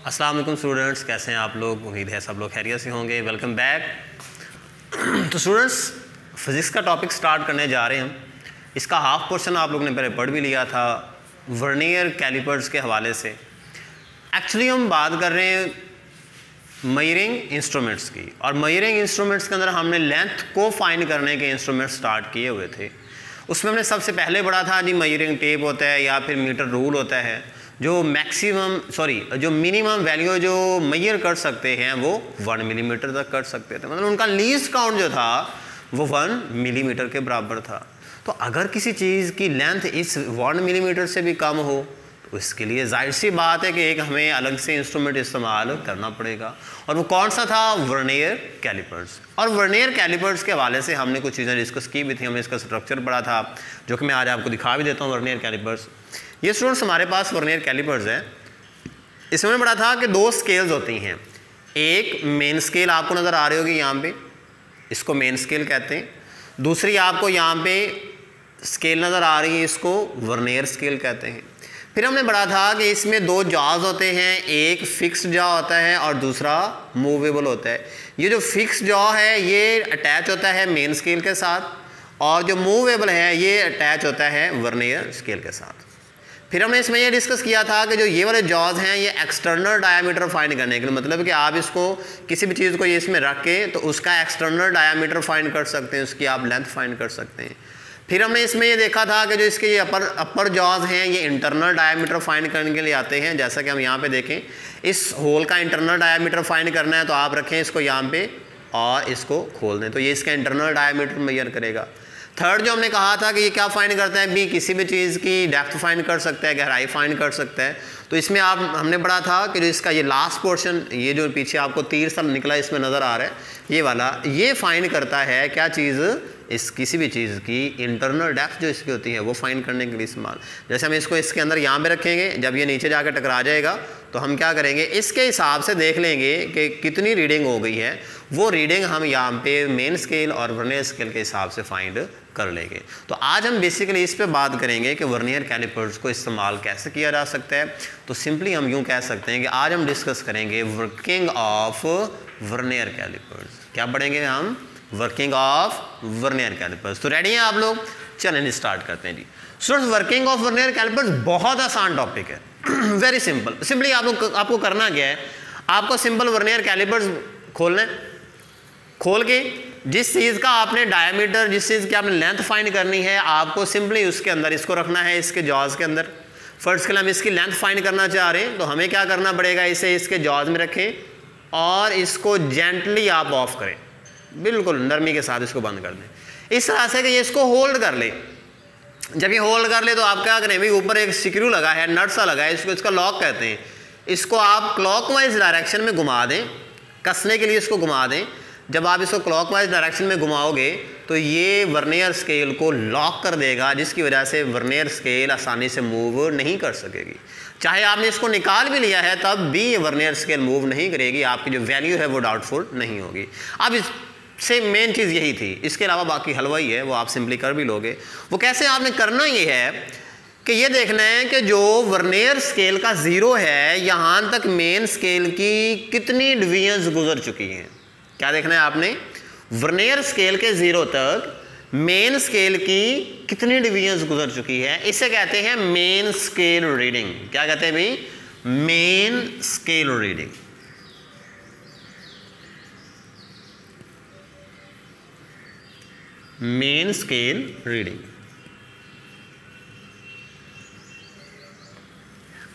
अस्सलाम वालेकुम स्टूडेंट्स, कैसे हैं आप लोग। उम्मीद है सब लोग खैरियत से होंगे। Welcome back. तो स्टूडेंट्स, फिज़िक्स का टॉपिक स्टार्ट करने जा रहे हैं हम। इसका हाफ पोर्शन आप लोगों ने पहले पढ़ भी लिया था वर्नियर कैलिपर्स के हवाले से। एक्चुअली हम बात कर रहे हैं मेजरिंग इंस्ट्रूमेंट्स की, और मेजरिंग इंस्ट्रूमेंट्स के अंदर हमने लेंथ को फाइंड करने के इंस्ट्रूमेंट स्टार्ट किए हुए थे। उसमें हमने सबसे पहले पढ़ा था जी मेजरिंग टेप होता है या फिर मीटर रूल होता है, जो जो मिनिमम वैल्यू जो मेजर कर सकते हैं वो 1 मिलीमीटर तक कर सकते थे। मतलब उनका लीस्ट काउंट जो था वो 1 मिलीमीटर के बराबर था। तो अगर किसी चीज़ की लेंथ इस 1 मिलीमीटर से भी कम हो तो इसके लिए जाहिर सी बात है कि एक हमें अलग से इंस्ट्रूमेंट इस्तेमाल करना पड़ेगा, और वो कौन सा था, वर्नियर कैलिपर्स। और वर्नियर कैलिपर्स के हवाले से हमने कुछ चीज़ें डिस्कस की भी थी। हमने इसका स्ट्रक्चर पढ़ा था जो कि मैं आज आपको दिखा भी देता हूँ। वर्नियर कैलिपर्स, ये स्टूडेंट्स हमारे पास वर्नियर कैलिपर्स है। इसमें पढ़ा था कि 2 स्केल्स होती हैं। एक मेन स्केल आपको नज़र आ रही होगी यहाँ पे, इसको मेन स्केल कहते हैं। दूसरी आपको यहाँ पे स्केल नज़र आ रही है, इसको वर्नियर स्केल कहते हैं। फिर हमने पढ़ा था कि इसमें 2 जॉज होते हैं, एक फिक्स्ड जॉ होता है और दूसरा मूवेबल होता है। ये जो फिक्स्ड जॉ है ये अटैच होता है मेन स्केल के साथ, और जो मूवेबल है ये अटैच होता है वर्नियर स्केल के साथ। फिर हमने इसमें ये डिस्कस किया था कि जो ये वाले जॉज हैं ये एक्सटर्नल डायामीटर फाइंड करने के लिए, मतलब कि आप इसको किसी भी चीज़ को ये इसमें रख के तो उसका एक्सटर्नल डायामीटर फाइंड कर सकते हैं, उसकी आप लेंथ फाइंड कर सकते हैं। फिर हमने इसमें ये देखा था कि जो इसके ये अपर जॉज हैं ये इंटरनल डायामीटर फाइंड करने के लिए आते हैं। जैसा कि हम यहाँ पे देखें, इस होल का इंटरनल डायामीटर फाइंड करना है तो आप रखें इसको यहाँ पे और इसको खोल दें तो ये इसका इंटरनल डायामीटर मेजर करेगा। थर्ड जो हमने कहा था कि ये क्या फाइंड करता है, भी किसी भी चीज़ की डेप्थ फाइंड कर सकता है, गहराई फाइंड कर सकता है। तो इसमें हमने पढ़ा था कि जो इसका ये लास्ट पोर्शन, ये जो पीछे आपको तीर सा निकला इसमें नज़र आ रहा है, ये वाला, ये फाइंड करता है क्या चीज़, इस किसी भी चीज़ की इंटरनल डेप्थ जो इसकी होती है वो फाइंड करने के लिए इस्तेमाल। जैसे हम इसको इसके अंदर यहाँ पे रखेंगे, जब ये नीचे जाकर टकरा जाएगा तो हम क्या करेंगे, इसके हिसाब से देख लेंगे कि कितनी रीडिंग हो गई है। वो रीडिंग हम यहाँ पे मेन स्केल और वर्नियर स्केल के हिसाब से फाइंड कर लेंगे। तो आज हम बेसिकली इस पे बात करेंगे कि वर्नियर कैलिपर्स को इस्तेमाल कैसे किया जा सकता है। तो सिंपली हम यूँ कह सकते हैं कि आज हम डिस्कस करेंगे वर्किंग ऑफ वर्नियर कैलिपर्स। क्या पढ़ेंगे हम, वर्किंग ऑफ वर्नियर कैलिपर्स। तो रेडी हैं आप लोग, चलें स्टार्ट करते हैं जी। Students, working of vernier calipers बहुत आसान टॉपिक है, वेरी सिंपल। सिंपली आपको करना क्या है, आपको सिंपल वर्नियर कैलिपर्स खोलना है। खोल के जिस चीज़ का आपने डायमीटर, जिस चीज़ की आपने लेंथ फाइंड करनी है, आपको सिंपली उसके अंदर इसको रखना है, इसके जॉज के अंदर। फर्स्ट के लिए हम इसकी लेंथ फाइंड करना चाह रहे हैं तो हमें क्या करना पड़ेगा, इसे इसके जॉज में रखें और इसको जेंटली आप ऑफ करें, बिल्कुल नरमी के साथ इसको बंद कर दें इस तरह से कि ये इसको होल्ड कर ले। जब ये होल्ड कर ले तो आप क्या करें, भाई ऊपर एक स्क्रू लगा है, नट सा लगा है, इसका लॉक कहते हैं। इसको आप क्लॉकवाइज डायरेक्शन में घुमा दें, कसने के लिए इसको घुमा दें। जब आप इसको क्लॉकवाइज डायरेक्शन में घुमाओगे तो ये वर्नियर स्केल को लॉक कर देगा, जिसकी वजह से वर्नियर स्केल आसानी से मूव नहीं कर सकेगी। चाहे आपने इसको निकाल भी लिया है तब भी ये वर्नियर स्केल मूव नहीं करेगी, आपकी जो वैल्यू है वो डाउटफुल नहीं होगी। अब इससे मेन चीज़ यही थी, इसके अलावा बाकी हलवा ही है, वो आप सिंपली कर भी लोगे। वो कैसे आपने करना ये है कि ये देखना है कि जो वर्नियर स्केल का 0 है, यहाँ तक मेन स्केल की कितनी डिवीजन्स गुजर चुकी हैं। क्या देखना है आपने, वर्नियर स्केल के 0 तक मेन स्केल की कितनी डिवीजन्स गुजर चुकी है। इसे कहते हैं मेन स्केल रीडिंग। क्या कहते हैं भाई, main scale reading. Main scale reading.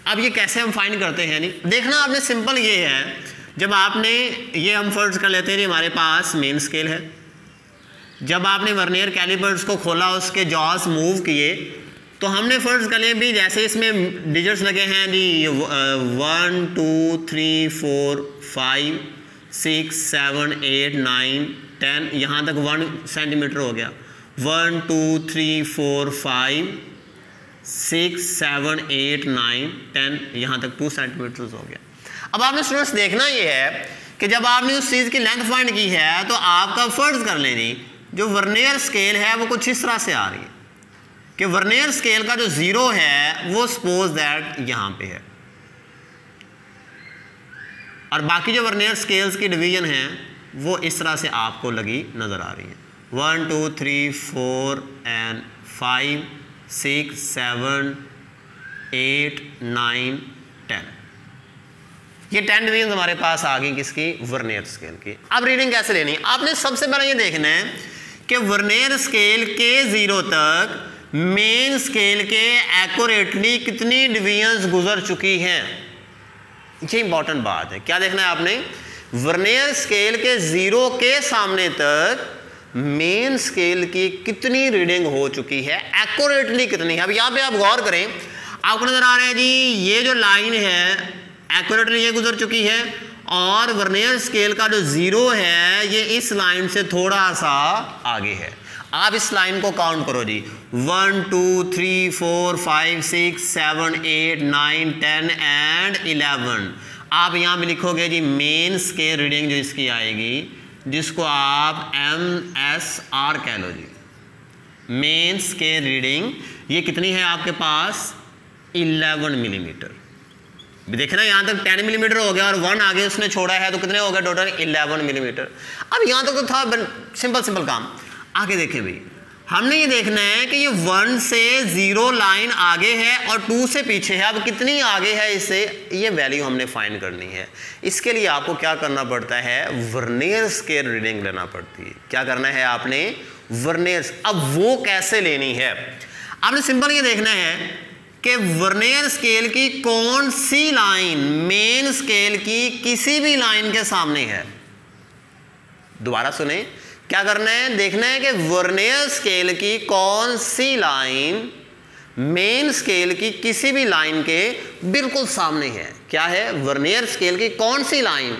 अब ये कैसे हम फाइंड करते हैं, नहीं देखना आपने, सिंपल ये है, जब आपने ये हम फर्ज कर लेते हैं हमारे पास मेन स्केल है। जब आपने वर्नियर कैलिपर्स को खोला, उसके जॉस मूव किए, तो हमने फर्ज कर लिया भी जैसे इसमें डिजिट्स लगे हैं जी 1 2 3 4 5 6 7 8 9 10, यहाँ तक 1 सेंटीमीटर हो गया। 1 2 3 4 5 6 7 8 9 10, यहाँ तक 2 सेंटीमीटर हो गया। अब आपने स्टूडेंट्स देखना ये है कि जब आपने उस चीज़ की लेंथ फाइंड की है तो आपका फर्ज कर लेनी जो वर्नियर स्केल है वो कुछ इस तरह से आ रही है कि वर्नियर स्केल का जो 0 है वो सपोज दैट यहाँ पे है। और बाकी जो वर्नियर स्केल्स की डिवीजन हैं वो इस तरह से आपको लगी नज़र आ रही है। 1 2 3 4 and 5 6 7 8 9 10, ये 10 डिवीजन हमारे पास आ गई किसकी, वर्नियर स्केल की। अब रीडिंग कैसे लेनी है, आपने सबसे पहले ये देखना है कि वर्नियर स्केल के 0 तक मेन स्केल के एक्यूरेटली कितनी डिवीजन्स गुजर चुकी हैं, ये इंपॉर्टेंट बात है। क्या देखना है आपने, वर्नियर स्केल के 0 के सामने तक मेन स्केल की कितनी रीडिंग हो चुकी है, एक्यूरेटली कितनी है। अब यहाँ पे आप गौर करें, आपको नजर आ रहा है जी ये जो लाइन है एक्यूरेटली ये गुजर चुकी है, और वर्नियर स्केल का जो 0 है ये इस लाइन से थोड़ा सा आगे है। आप इस लाइन को काउंट करो जी, 1 2 3 4 5 6 7 8 9 10 एंड 11। आप यहाँ पे लिखोगे जी मेन स्केल रीडिंग जो इसकी आएगी, जिसको आप MSR कह लो जी, मेन स्केल रीडिंग ये कितनी है आपके पास, 11 मिलीमीटर। देखे ना यहाँ तक 10 मिलीमीटर हो गया और 1 आगे उसने छोड़ा है, तो कितने हो गए टोटल, 11 मिलीमीटर। अब यहाँ तक तो था सिंपल काम। आगे देखें भाई, हमने ये देखना है कि ये 1 से 0 लाइन आगे है और 2 से पीछे है। अब कितनी आगे है इससे, ये वैल्यू हमने फाइंड करनी है। इसके लिए आपको क्या करना पड़ता है, वर्नियर स्केल रीडिंग लेना पड़ती है। क्या करना है आपने, वर्नियर। अब वो कैसे लेनी है, आपने सिंपल ये देखना है कि वर्नियर स्केल की कौन सी लाइन मेन स्केल की किसी भी लाइन के सामने है। दोबारा सुने, क्या करना है, देखना है कि वर्नियर स्केल की कौन सी लाइन मेन स्केल की किसी भी लाइन के बिल्कुल सामने है। क्या है, वर्नियर स्केल की कौन सी लाइन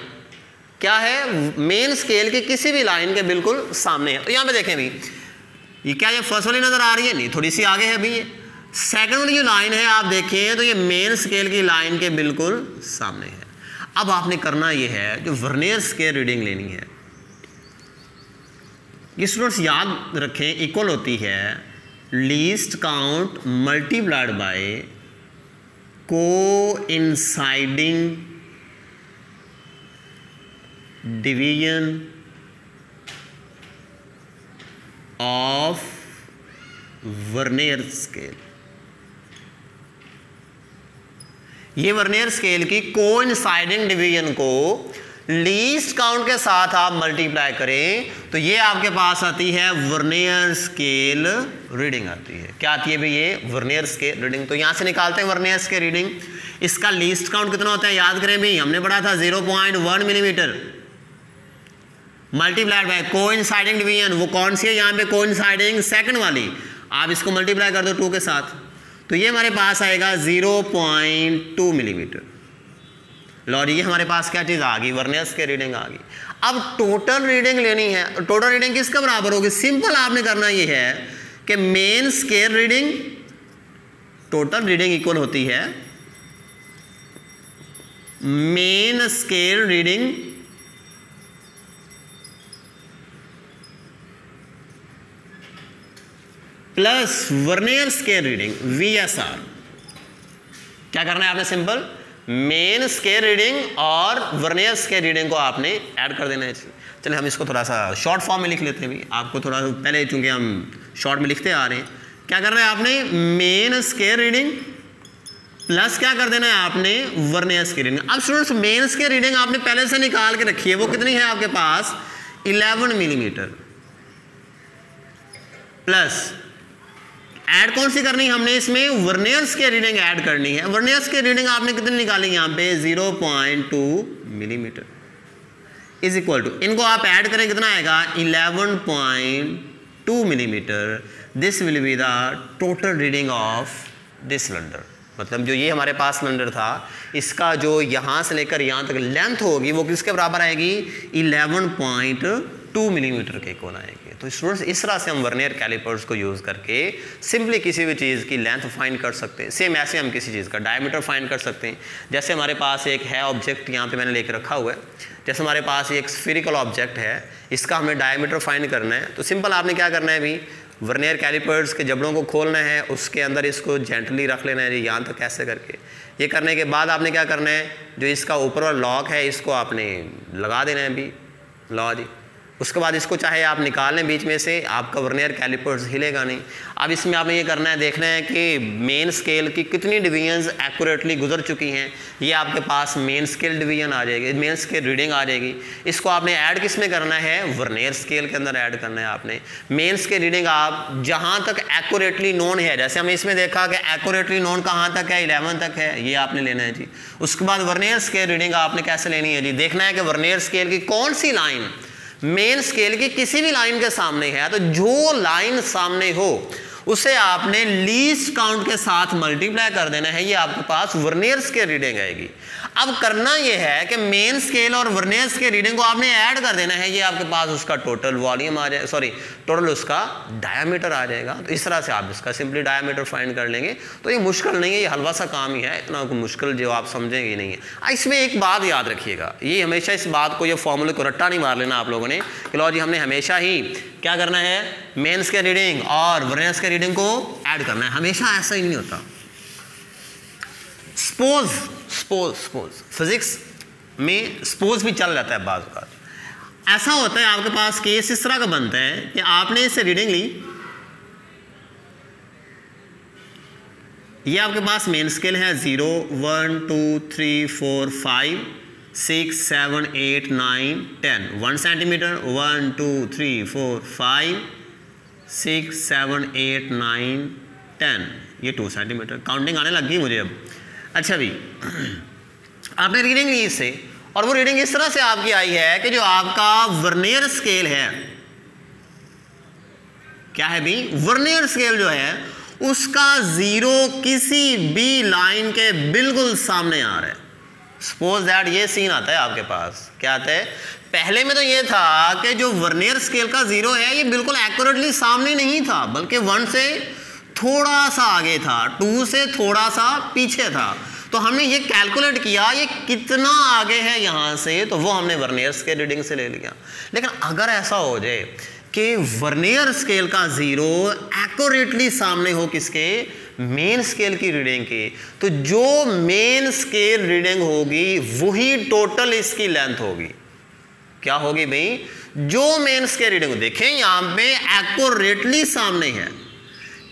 क्या है, मेन स्केल की किसी भी लाइन के बिल्कुल सामने है। तो यहां पे देखें भी, ये क्या, ये फर्स्ट वाली नजर आ रही है, नहीं थोड़ी सी आगे है अभी। ये सेकंड वाली जो लाइन है आप देखें तो ये मेन स्केल की लाइन के बिल्कुल सामने है। अब आपने करना ये है, जो वर्नियर स्केल रीडिंग लेनी है, ये स्टूडेंट्स याद रखें, इक्वल होती है least count multiplied by coinciding division of vernier scale. ये वर्नियर स्केल की कोइंसाइडिंग डिवीजन को लीस्ट काउंट के साथ आप मल्टीप्लाई करें तो ये आपके पास आती है वर्नियर स्केल रीडिंग आती है। क्या आती है भाई, ये वर्नियर स्केल रीडिंग। तो यहां से निकालते हैं वर्नियर स्केल रीडिंग। इसका लीस्ट काउंट कितना होता है, याद करें भाई, हमने पढ़ा था 0.1 millimetre multiplied by coinciding division. वो कौन सी है यहाँ पे, कोइंसाइडिंग सेकंड वाली। आप इसको मल्टीप्लाई कर दो 2 के साथ, तो ये हमारे पास आएगा 0.2 मिलीमीटर। लो ये हमारे पास क्या चीज़ आ गई, वर्नियर स्केल रीडिंग आ गई। अब टोटल रीडिंग लेनी है। टोटल रीडिंग किसके बराबर होगी, सिंपल आपने करना ये है कि main scale reading total reading equal होती है main scale reading plus vernier scale reading VSR। क्या करना है आपने, सिंपल मेन स्केल रीडिंग और वर्नियर स्केल रीडिंग को आपने ऐड कर देना है। चलिए हम इसको थोड़ा सा शॉर्ट फॉर्म में लिख लेते हैं भी, आपको थोड़ा पहले चूंकि हम शॉर्ट में लिखते आ रहे हैं। क्या करना है आपने, मेन स्केल रीडिंग प्लस क्या कर देना है आपने, वर्नियर स्केल रीडिंग। अब स्टूडेंट्स मेन स्केल रीडिंग आपने पहले से निकाल के रखी है, वो कितनी है आपके पास, 11 मिलीमीटर। प्लस ऐड कौन सी करनी है हमने, इसमें वर्नियर स्केल रीडिंग ऐड करनी है। वर्नियर स्केल रीडिंग आपने कितनी निकाली यहाँ पे, 0.2 मिलीमीटर इज इक्वल टू, इनको आप ऐड करें कितना आएगा, 11.2 millimetre. This will be the total reading of this cylinder. मतलब जो ये हमारे पास सिलेंडर था, इसका जो यहाँ से लेकर यहाँ तक लेंथ होगी वो किसके बराबर आएगी, 11.2 मिलीमीटर के इक्वल आएगी। तो स्टूडेंट्स इस तरह से हम वर्नियर कैलिपर्स को यूज़ करके सिंपली किसी भी चीज़ की लेंथ फाइंड कर सकते हैं। सेम ऐसे हम किसी चीज़ का डायमीटर फाइंड कर सकते हैं। जैसे हमारे पास एक है ऑब्जेक्ट, यहाँ पे मैंने लेके रखा हुआ है, जैसे हमारे पास एक स्फेरिकल ऑब्जेक्ट है, इसका हमें डायमीटर फाइंड करना है। तो सिंपल आपने क्या करना है भी, वर्नियर कैलिपर्स के जबड़ों को खोलना है, उसके अंदर इसको जेंटली रख लेना है जी, यहाँ तक ऐसे करके। ये करने के बाद आपने क्या करना है, जो इसका ऊपर वाला लॉक है इसको आपने लगा देना है अभी, लो जी। उसके बाद इसको चाहे आप निकाल लें बीच में से, आपका वर्नियर कैलिपर्स हिलेगा नहीं। अब इसमें आपने ये करना है, देखना है कि मेन स्केल की कितनी डिवीजन्स एक्यूरेटली गुजर चुकी हैं। ये आपके पास मेन स्केल डिवीजन आ जाएगी, मेन स्केल रीडिंग आ जाएगी। इसको आपने ऐड किस में करना है, वर्नियर स्केल के अंदर ऐड करना है आपने। मेन स्केल रीडिंग आप जहाँ तक एक्यूरेटली नोन है, जैसे हमने इसमें देखा कि एक्यूरेटली नोन कहाँ तक है, 11 तक है, ये आपने लेना है जी। उसके बाद वर्नियर स्केल रीडिंग आपने कैसे लेनी है जी, देखना है कि वर्नियर स्केल की कौन सी लाइन मेन स्केल की किसी भी लाइन के सामने है, तो जो लाइन सामने हो उसे आपने लीस्ट काउंट के साथ मल्टीप्लाई कर देना है, ये आपके पास वर्नियर स्केल रीडिंग आएगी। अब करना यह है कि मेन स्केल और वर्नियर स्केल रीडिंग को आपने ऐड कर देना है, ये आपके पास उसका टोटल वॉल्यूम आ जाए, सॉरी टोटल उसका डायामीटर आ जाएगा। तो इस तरह से आप इसका सिंपली डायामीटर फाइंड कर लेंगे। तो ये मुश्किल नहीं है, ये हलवा सा काम ही है, इतना मुश्किल जो आप समझेंगे नहीं है। इसमें एक बात याद रखिएगा, ये हमेशा इस बात को, ये फॉर्मूले को रट्टा नहीं मार लेना आप लोगों ने कि लो जी हमने हमेशा ही क्या करना है, मेन स्केल रीडिंग और वर्नियर स्केल रीडिंग को ऐड करना है, हमेशा ऐसा ही नहीं होता। सपोज फिजिक्स में सपोज भी चल जाता है बाज़ बात। ऐसा होता है आपके पास केस इस तरह का बनता है कि आपने इससे रीडिंग ली, ये आपके पास मेन स्केल है 0 1 2 3 4 5 6 7 8 9 10 1 सेंटीमीटर 1 2 3 4 5 6 7 8 9 10, ये 2 सेंटीमीटर। काउंटिंग आने लग गई मुझे अब। अच्छा भी आपने रीडिंग ली इससे, और वो रीडिंग इस तरह से आपकी आई है कि जो आपका वर्नियर स्केल है, क्या है भी, वर्नियर स्केल जो है उसका 0 किसी भी लाइन के बिल्कुल सामने आ रहा है। सपोज दैट ये सीन आता है आपके पास, क्या आता है, पहले में तो ये था कि जो वर्नियर स्केल का 0 है ये बिल्कुल एक्यूरेटली सामने नहीं था, बल्कि 1 से थोड़ा सा आगे था, 2 से थोड़ा सा पीछे था। तो हमने ये कैलकुलेट किया ये कितना आगे है यहाँ से, तो वो हमने वर्नियर स्केल रीडिंग से ले लिया। लेकिन अगर ऐसा हो जाए कि वर्नियर स्केल का 0 एक्यूरेटली सामने हो किसके, मेन स्केल की रीडिंग के, तो जो मेन स्केल रीडिंग होगी वही टोटल इसकी लेंथ होगी। क्या होगी भाई, जो मेन स्केल रीडिंग, देखें यहाँ पे एक्यूरेटली सामने है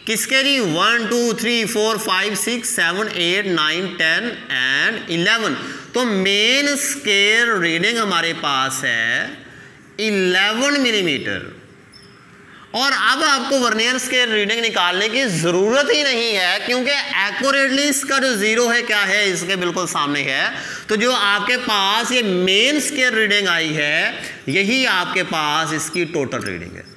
किसके जी, 1 2 3 4 5 6 7 8 9 10 एंड 11। तो मेन स्केल रीडिंग हमारे पास है 11 मिलीमीटर। और अब आपको वर्नियर स्केल रीडिंग निकालने की जरूरत ही नहीं है, क्योंकि एक्यूरेटली इसका जो 0 है क्या है, इसके बिल्कुल सामने है। तो जो आपके पास ये मेन स्केल रीडिंग आई है, यही आपके पास इसकी टोटल रीडिंग है।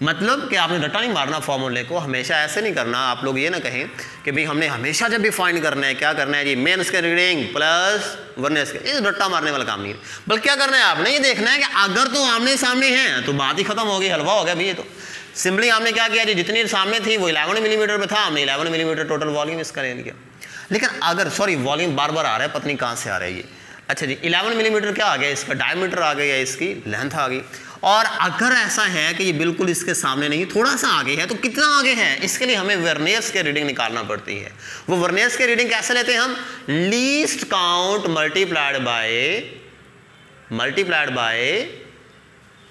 मतलब कि आपने रट्टा नहीं मारना फॉर्मूले को, हमेशा ऐसे नहीं करना। आप लोग ये ना कहें कि भाई हमने हमेशा जब भी फाइंड करना है क्या करना है जी, main scale reading plus vernier scale, ये रट्टा मारने वाला काम नहीं है। बल्कि क्या करना है, आपने ये देखना है कि अगर तो आमने सामने हैं तो बात ही खत्म हो गई, हलवा हो गया भाई। ये तो सिंपली हमने क्या किया जी, जितनी सामने थी वो 11 मिलीमीटर पे था, हमने 11 मिलीमीटर टोटल वॉल्यूम इसका ले लिया। लेकिन अगर, सॉरी वॉल्यूम बार बार आ रहा है, पता नहीं कहाँ से आ रहा है ये। अच्छा जी, 11 मिलीमीटर क्या आ गया, इसका डायमीटर आ गया, इसकी लेंथ आ गई। और अगर ऐसा है कि ये बिल्कुल इसके सामने नहीं, थोड़ा सा आगे है, तो कितना आगे है, इसके लिए हमें वर्नियर स्केल रीडिंग निकालना पड़ती है। वो वर्नियर स्केल रीडिंग कैसे लेते हैं हम, least count multiplied by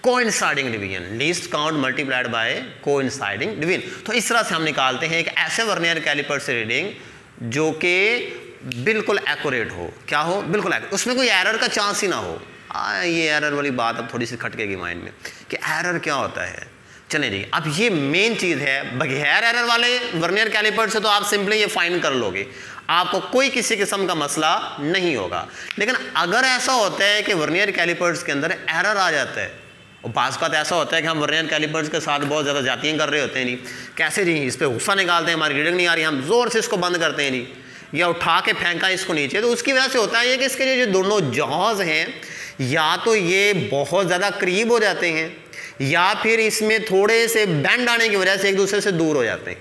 coinciding division, least count multiplied by coinciding division. तो इस तरह से हम निकालते हैं एक ऐसे वर्नियर कैलिपर से रीडिंग जो कि बिल्कुल एक्यूरेट हो। क्या हो, बिल्कुल एक्यूरेट, उसमें कोई एरर का चांस ही ना हो। ये एरर वाली बात अब थोड़ी सी खटकेगी माइंड में कि एरर क्या होता है। चलें जी, अब ये मेन चीज़ है, बगैर एरर वाले वर्नियर कैलिपर से तो आप सिंपली ये फाइंड कर लोगे, आपको कोई किसी किस्म का मसला नहीं होगा। लेकिन अगर ऐसा होता है कि वर्नियर कैलिपर्स के अंदर एरर आ जाता है, और बाज़ बात ऐसा होता है कि हम वर्नियर कैलिपर्स के साथ बहुत ज़्यादा जातियाँ कर रहे होते हैं जी, कैसे जी, इस पर गुस्सा निकालते हैं, हमारी रीडिंग नहीं आ रही, हम ज़ोर से इसको बंद करते हैं जी, या उठा के फेंका इसको नीचे, तो उसकी वजह से होता है कि इसके जो दोनों जॉज हैं, या तो ये बहुत ज़्यादा करीब हो जाते हैं, या फिर इसमें थोड़े से बेंड आने की वजह से एक दूसरे से दूर हो जाते हैं।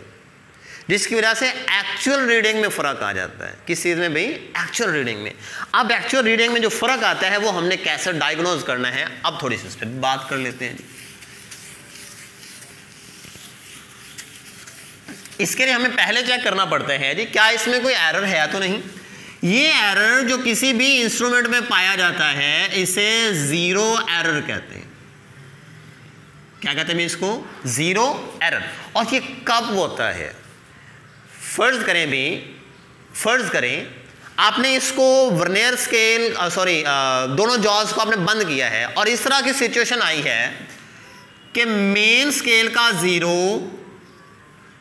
जिसकी वजह से एक्चुअल रीडिंग में फ़र्क आ जाता है। किस चीज़ में भाई? एक्चुअल रीडिंग में। अब एक्चुअल रीडिंग में जो फ़र्क आता है वो हमने कैसे डायग्नोज करना है, अब थोड़ी सी इस पर बात कर लेते हैं जी। इसके लिए हमें पहले चेक करना पड़ता है जी क्या इसमें कोई एरर है तो नहीं। ये एरर जो किसी भी इंस्ट्रूमेंट में पाया जाता है इसे जीरो एरर कहते हैं। क्या कहते हैं इसको? Zero error. और ये कब होता है? फर्ज करें आपने इसको वर्नियर स्केल दोनों जॉज को आपने बंद किया है और इस तरह की सिचुएशन आई है कि मेन स्केल का जीरो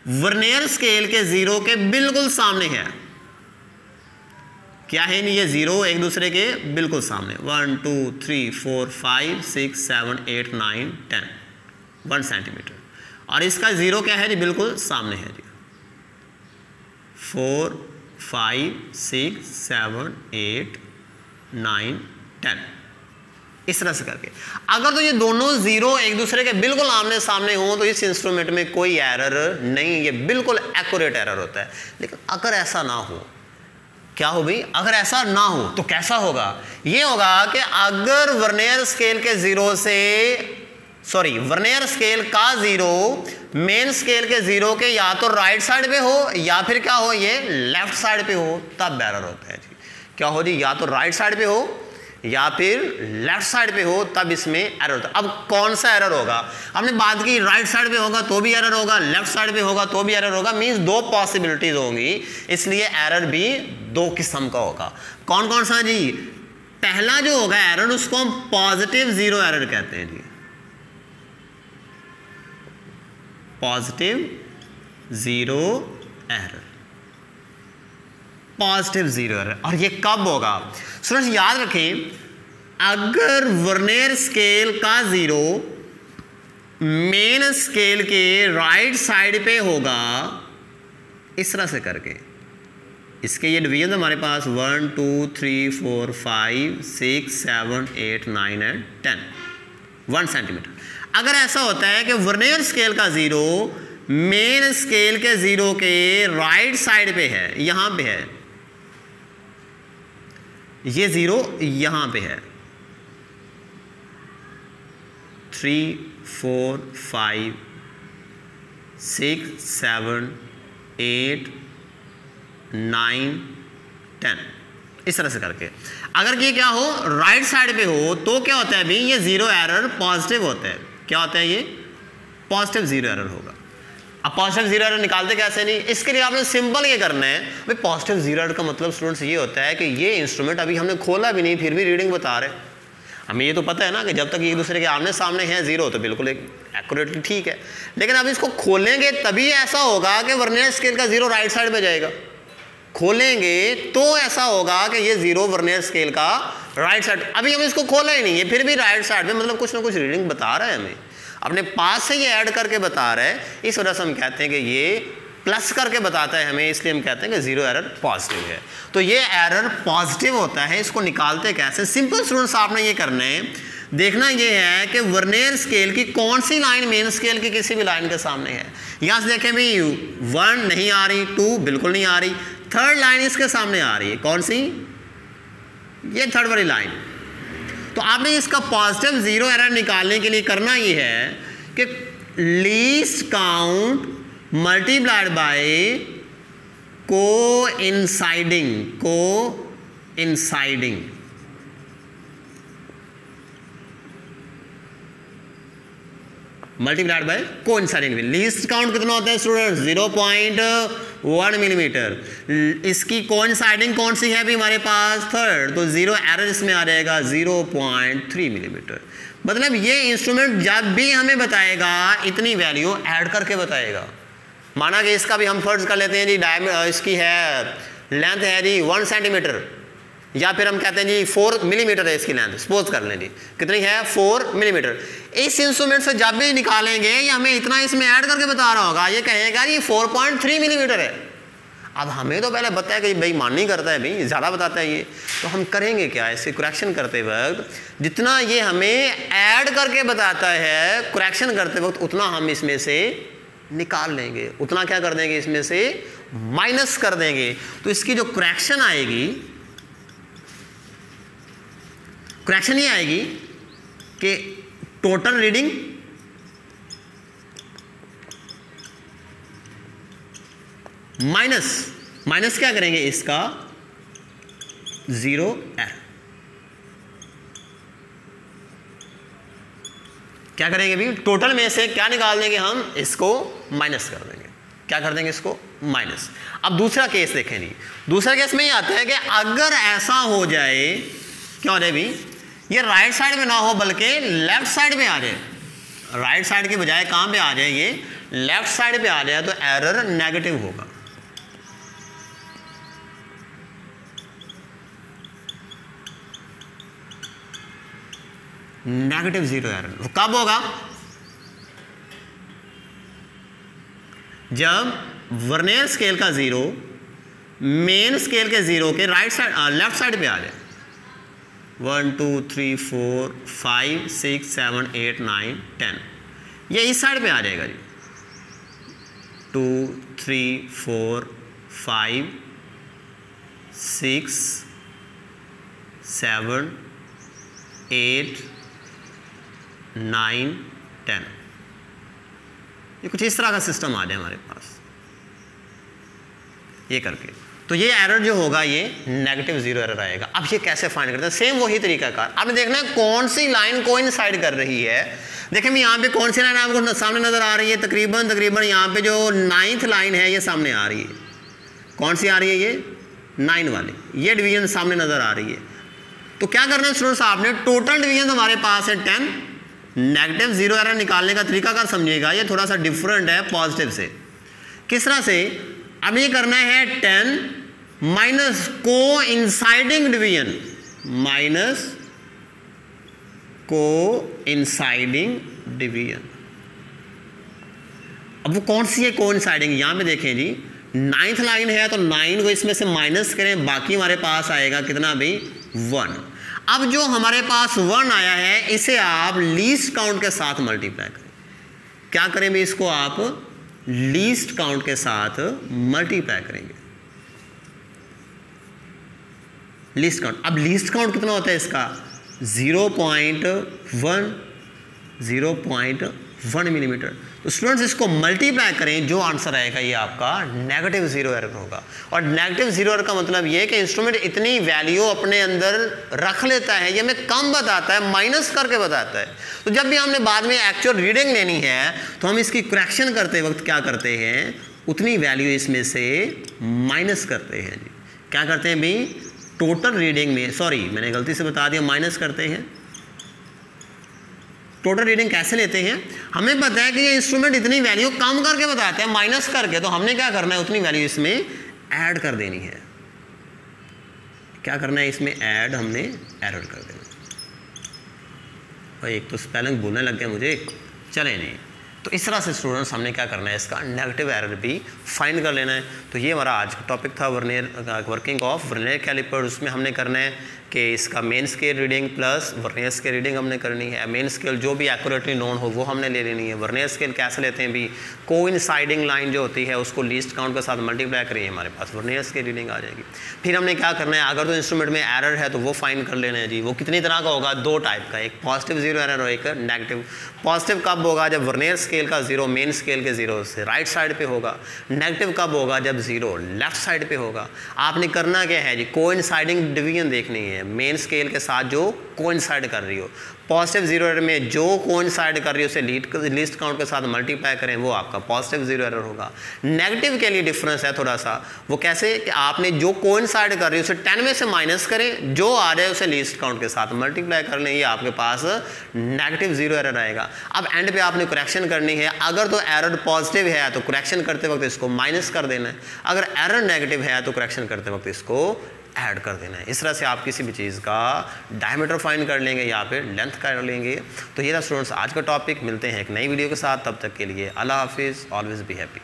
वर्नियर स्केल के जीरो के बिल्कुल सामने है। क्या है नहीं? ये जीरो एक दूसरे के बिल्कुल सामने। 1 2 3 4 5 6 7 8 9 10 1 सेंटीमीटर। और इसका जीरो क्या है जी? बिल्कुल सामने है जी। 4 5 6 7 8 9 10 इस तरह से करके। अगर तो ये दोनों जीरो एक दूसरे के बिल्कुल आमने सामने हो तो इस इंस्ट्रूमेंट में कोई एरर नहीं, ये बिल्कुल एक्यूरेट एरर होता है। लेकिन अगर ऐसा ना हो, क्या हो भाई? अगर ऐसा ना हो तो कैसा होगा? ये होगा कि अगर वर्नियर स्केल के जीरो से वर्नियर स्केल का जीरो मेन स्केल के जीरो के या तो राइट साइड पे हो या फिर क्या हो, ये लेफ्ट साइड पे हो, तब एरर होता है जी। क्या हो जी? या तो राइट साइड पे हो या फिर लेफ्ट साइड पे हो, तब इसमें एरर होता है। अब कौन सा एरर होगा? हमने बात की राइट साइड पे होगा तो भी एरर होगा, लेफ्ट साइड पे होगा तो भी एरर होगा। मींस दो पॉसिबिलिटीज होंगी, इसलिए एरर भी दो किस्म का होगा। कौन कौन सा जी? पहला जो होगा एरर उसको हम पॉजिटिव जीरो एरर कहते हैं जी। Positive zero error, positive zero error. और ये कब होगा? स्टूडेंट्स याद रखें, अगर वर्नियर स्केल का जीरो मेन स्केल के राइट साइड पे होगा इस तरह से करके, इसके ये डिवीजन हमारे पास 1 2 3 4 5 6 7 8 9 एंड 10 1 सेंटीमीटर। अगर ऐसा होता है कि वर्नियर स्केल का जीरो मेन स्केल के जीरो के राइट साइड पे है, यहां पे है, ये जीरो यहां पे है, 3 4 5 6 7 8 9 10 इस तरह से करके। अगर ये क्या हो राइट साइड पे हो तो क्या होता है भाई? ये जीरो एरर पॉजिटिव होता है। क्या होता है? ये पॉजिटिव जीरो एरर होगा। अब पॉजिटिव जीरो एरर निकालते कैसे नहीं? इसके लिए आपने सिंपल ये करना है भाई, पॉजिटिव जीरो एरर का मतलब स्टूडेंट्स ये होता है कि ये इंस्ट्रूमेंट अभी हमने खोला भी नहीं फिर भी रीडिंग बता रहे। हमें ये तो पता है ना कि जब तक एक दूसरे के आमने सामने हैं जीरो तो बिल्कुल एक्यूरेटली ठीक है, लेकिन अब इसको खोलेंगे तभी ऐसा होगा कि वर्नियर स्केल का जीरो राइट साइड में जाएगा। खोलेंगे तो ऐसा होगा कि ये जीरो वर्नियर स्केल का राइट साइड। अभी हम इसको खोला ही नहीं है फिर भी राइट साइड में, मतलब कुछ ना कुछ रीडिंग बता रहा है, हमें अपने पास से ये ऐड करके बता रहा है। इस वजह से हम कहते हैं कि ये प्लस करके बताता है हमें, इसलिए हम कहते हैं कि जीरो एरर पॉजिटिव है। तो ये एरर पॉजिटिव होता है। इसको निकालते कैसे? सिंपल स्टूडेंट्स आपने ये करना है, देखना ये है कि वर्नियर स्केल की कौन सी लाइन मेन स्केल की किसी भी लाइन के सामने है। यहाँ से देखें भाई 1 नहीं आ रही, 2 बिल्कुल नहीं आ रही, थर्ड लाइन इसके सामने आ रही है। कौन सी? ये थर्ड वाली लाइन। तो आपने इसका पॉजिटिव जीरो एरर निकालने के लिए करना ये है कि least count multiplied by coinciding multiplied by coinciding. Least count कितना होता है स्टूडेंट्स? 0.1 मिलीमीटर। इसकी कोइंसाइडिंग कौन सी है भी हमारे पास? थर्ड। तो जीरो एरर इसमें आ जाएगा 0.3 मिलीमीटर। मतलब ये इंस्ट्रूमेंट जब भी हमें बताएगा इतनी वैल्यू ऐड करके बताएगा। माना कि इसका भी हम फर्ज कर लेते हैं जी इसकी है लेंथ है जी 1 सेंटीमीटर, या फिर हम कहते हैं जी 4 मिलीमीटर है इसकी लेंथ, सपोज कर लें जी कितनी है 4 मिलीमीटर। इस इंस्ट्रूमेंट से जब भी निकालेंगे ये हमें इतना इसमें ऐड करके बता रहा होगा, ये कहेगा ये 4.3 मिलीमीटर है। अब हमें तो पहले बताया कि भाई मान नहीं करता है, भाई ज़्यादा बताता है ये, तो हम करेंगे क्या? इससे करेक्शन करते वक्त जितना ये हमें ऐड करके बताता है करेक्शन करते वक्त, उतना हम इसमें से निकाल लेंगे, उतना क्या कर देंगे इसमें से माइनस कर देंगे। तो इसकी जो करेक्शन आएगी, करेक्शन ये आएगी कि टोटल रीडिंग माइनस क्या करेंगे इसका 0 एरर। क्या करेंगे भी, टोटल में से क्या निकाल देंगे हम, इसको माइनस कर देंगे। क्या कर देंगे इसको माइनस। अब दूसरा केस देखें जी, दूसरा केस में ये आता है कि अगर ऐसा हो जाए, क्या हो जाए भी, ये राइट साइड में ना हो बल्कि लेफ्ट साइड में आ जाए, राइट साइड के बजाय कहां पे आ जाए, ये लेफ्ट साइड पे आ जाए, तो एरर नेगेटिव होगा। नेगेटिव 0 एरर कब होगा, जब वर्नियर स्केल का 0 मेन स्केल के 0 के राइट साइड लेफ्ट साइड पे आ जाए। 1 2 3 4 5 6 7 8 9 10, ये इस साइड पे आ जाएगा जी। 2 3 4 5 6 7 8 9 10, ये कुछ इस तरह का सिस्टम आ जाए हमारे पास ये करके, तो ये एरर जो होगा ये नेगेटिव 0 एरर आएगा। अब ये कैसे फाइंड करते हैं, सेम वही तरीका कार। आपने देखना है कौन सी लाइन कोइंसाइड कर रही है। देखें मैं यहाँ पे कौन सी लाइन आपको सामने नजर आ रही है, तकरीबन यहाँ पे जो 9th लाइन है ये सामने आ रही है। कौन सी आ रही है, ये 9 वाली, ये डिवीजन सामने नजर आ रही है। तो क्या करना है स्टूडेंट्स, आपने टोटल डिवीजन हमारे पास है 10, नेगेटिव 0 एरर निकालने का तरीका का समझिएगा, ये थोड़ा सा डिफरेंट है पॉजिटिव से। किस तरह से, अब ये करना है 10 माइनस को इंसाइडिंग डिवीजन, माइनस को इंसाइडिंग डिवीजन। अब वो कौन सी है को इंसाइडिंग, यहां पे देखें जी 9th लाइन है तो 9 को इसमें से माइनस करें, बाकी हमारे पास आएगा कितना भाई 1। अब जो हमारे पास 1 आया है इसे आप लीस्ट काउंट के साथ मल्टीप्लाई करें। क्या करें भाई, इसको आप लीस्ट काउंट के साथ मल्टीप्लाई करेंगे। लीस्ट काउंट, अब लीस्ट काउंट कितना होता है इसका 0.1 मिलीमीटर। तो स्टूडेंट्स इसको मल्टीप्लाई करें, जो आंसर आएगा ये आपका नेगेटिव 0 एरर होगा। और नेगेटिव 0 एरर का मतलब ये है कि इंस्ट्रूमेंट इतनी वैल्यू अपने अंदर रख लेता है, ये हमें कम बताता है, माइनस करके बताता है। तो जब भी हमने बाद में एक्चुअल रीडिंग लेनी है तो हम इसकी करेक्शन करते वक्त क्या करते हैं, उतनी वैल्यू इसमें से माइनस करते हैं जी। क्या करते हैं भाई, टोटल रीडिंग में, सॉरी मैंने गलती से बता दिया, माइनस करते हैं। टोटल रीडिंग कैसे लेते हैं, हमें पता है कि ये इंस्ट्रूमेंट इतनी वैल्यू कम करके बताते हैं, माइनस करके, तो हमने क्या करना है, उतनी वैल्यू इसमें ऐड कर देनी है। क्या करना है, इसमें ऐड हमने एरर कर देना। भाई एक तो स्पेलिंग बोलने लग गया मुझे, चले नहीं। तो इस तरह से स्टूडेंट्स हमने क्या करना है, इसका नेगेटिव एरर भी फाइंड कर लेना है। तो ये हमारा आज का टॉपिक था vernier working of vernier calliper. उसमें हमने करना है कि इसका main scale reading plus vernier scale reading हमने करनी है। मेन स्केल जो भी एक्यूरेटली नोन हो वो हमने ले लेनी है। वर्नियर स्केल कैसे लेते हैं भी, कोइंसाइडिंग लाइन जो होती है उसको लीस्ट काउंट के साथ मल्टीप्लाई करिए, हमारे पास वर्नियर स्केल रीडिंग आ जाएगी। फिर हमने क्या करना है, अगर तो इंस्ट्रूमेंट में एरर है तो वो फाइंड कर लेना है जी। वो कितनी तरह का होगा, 2 टाइप का, एक पॉजिटिव 0 एरर और एक नेगेटिव। पॉजिटिव कब होगा, जब वर्नियर स्केल का 0 मेन स्केल के 0 से राइट साइड पे होगा। नेगेटिव कब होगा, जब 0 लेफ्ट साइड पे होगा। आपने करना क्या है जी, कोइंसाइडिंग डिवीजन देखनी है, मेन स्केल के साथ जो कोइंसाइड कर रही हो। पॉजिटिव 0 एरर में जो कोइंसाइड कर रही है उसे लीस्ट काउंट के साथ मल्टीप्लाई करें, वो आपका पॉजिटिव 0 एरर होगा। नेगेटिव के लिए डिफरेंस है थोड़ा सा, वो कैसे कि आपने जो कोइंसाइड कर रही है उसे 10 में से माइनस करें, जो आ जाए उसे लीस्ट काउंट के साथ मल्टीप्लाई कर लें, ये आपके पास नेगेटिव 0 एरर आएगा। अब एंड पे आपने करेक्शन करनी है। अगर तो एरर पॉजिटिव है तो करेक्शन करते वक्त इसको माइनस कर देना है, अगर एरर नेगेटिव है तो करेक्शन करते वक्त इसको ऐड कर देना है। इस तरह से आप किसी भी चीज़ का डायमीटर फाइंड कर लेंगे या फिर लेंथ कर लेंगे। तो ये था स्टूडेंट्स आज का टॉपिक। मिलते हैं एक नई वीडियो के साथ, तब तक के लिए अल्लाह हाफिज़, ऑलवेज बी हैप्पी।